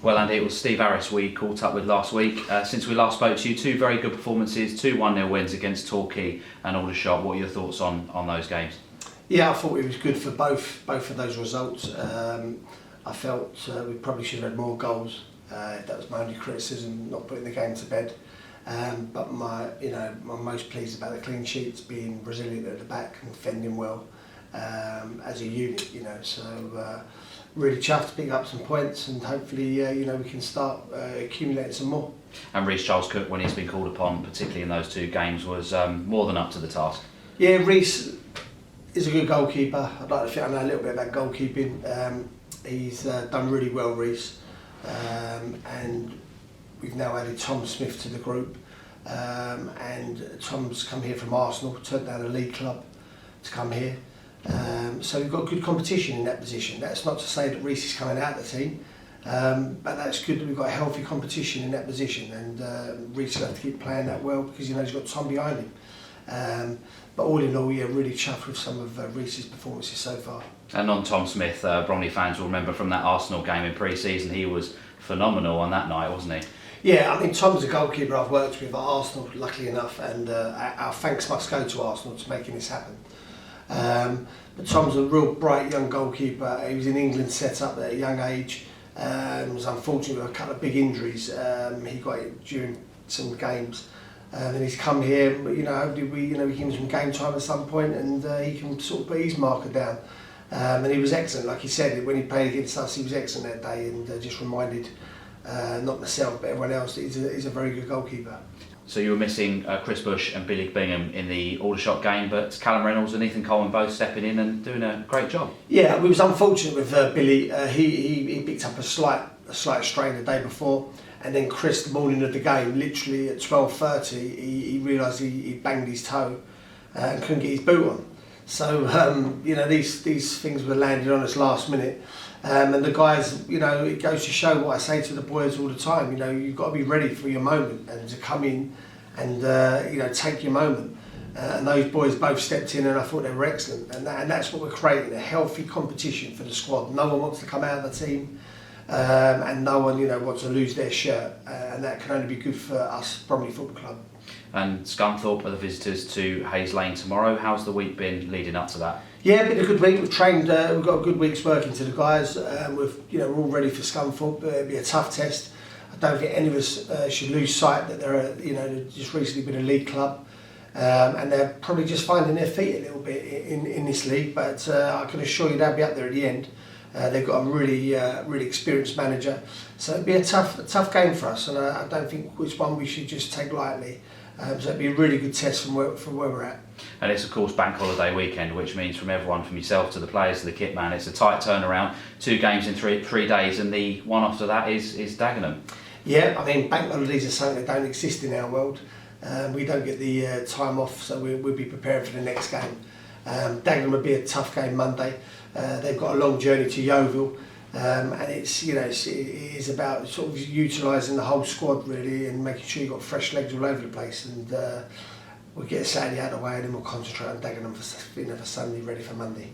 Well, Andy, it was Steve Harris we caught up with last week. Since we last spoke to you, two very good performances, two 1-0 wins against Torquay and Aldershot. What are your thoughts on those games? Yeah, I thought it was good for both of those results. I felt we probably should have had more goals. That was my only criticism, not putting the game to bed. But I'm most pleased about the clean sheets, being resilient at the back and defending well as a unit. So really chuffed to pick up some points, and hopefully we can start accumulating some more. And Reece Charles-Cook, when he's been called upon, particularly in those two games, was more than up to the task. Yeah, Reece is a good goalkeeper. I'd like to think I know a little bit about goalkeeping. He's done really well, Reece, and we've now added Tom Smith to the group, and Tom's come here from Arsenal, turned down a league club to come here. So we've got good competition in that position. That's not to say that Reece is coming out of the team, but that's good that we've got a healthy competition in that position, and Reece will have to keep playing that well because he's got Tom behind him. But all in all, yeah, really chuffed with some of Reece's performances so far. And on Tom Smith, Bromley fans will remember from that Arsenal game in pre-season, he was phenomenal on that night, wasn't he? Yeah, I mean, Tom's a goalkeeper I've worked with at Arsenal, luckily enough, and our thanks must go to Arsenal for making this happen. But Tom's a real bright young goalkeeper. He was in England set up at a young age. Was unfortunate with a couple of big injuries. He got it during some games. And he's come here, hopefully we give him some game time at some point, and he can sort of put his marker down. And he was excellent, like he said, when he played against us, he was excellent that day, and just reminded, not myself, but everyone else, that he's a very good goalkeeper. So you were missing Chris Bush and Billy Bingham in the Aldershot game, but Callum Reynolds and Ethan Coleman both stepping in and doing a great job. Yeah, we was unfortunate with Billy. He picked up a slight strain the day before, and then Chris, the morning of the game, literally at 12:30, he realised he banged his toe and couldn't get his boot on. So these things were landed on us last minute, and the guys, it goes to show what I say to the boys all the time. You've got to be ready for your moment and to come in and take your moment. And those boys both stepped in, and I thought they were excellent. And that's what we're creating, a healthy competition for the squad. No one wants to come out of the team, and no one wants to lose their shirt, and that can only be good for us, Bromley Football Club. And Scunthorpe are the visitors to Hayes Lane tomorrow. How's the week been leading up to that? Yeah, been a good week. We've trained. We've got a good week's work into the guys. We're all ready for Scunthorpe. It'll be a tough test. I don't think any of us should lose sight that they're just recently been a league club, and they're probably just finding their feet a little bit in this league. But I can assure you they'll be up there at the end. They've got a really experienced manager, so it'll be a tough game for us, and I don't think which one we should just take lightly. So it'll be a really good test from where we're at. And it's of course bank holiday weekend, which means from everyone, from yourself to the players to the kit man, it's a tight turnaround. 2 games in three days, and the one after that is Dagenham. Yeah, I mean, bank holidays are something that don't exist in our world. We don't get the time off, so we'll be prepared for the next game. Dagenham will be a tough game Monday. They've got a long journey to Yeovil, and it is about sort of utilising the whole squad really, and making sure you've got fresh legs all over the place. And we'll get Saturday out of the way, and then we'll concentrate on Dagenham for Sunday, ready for Monday.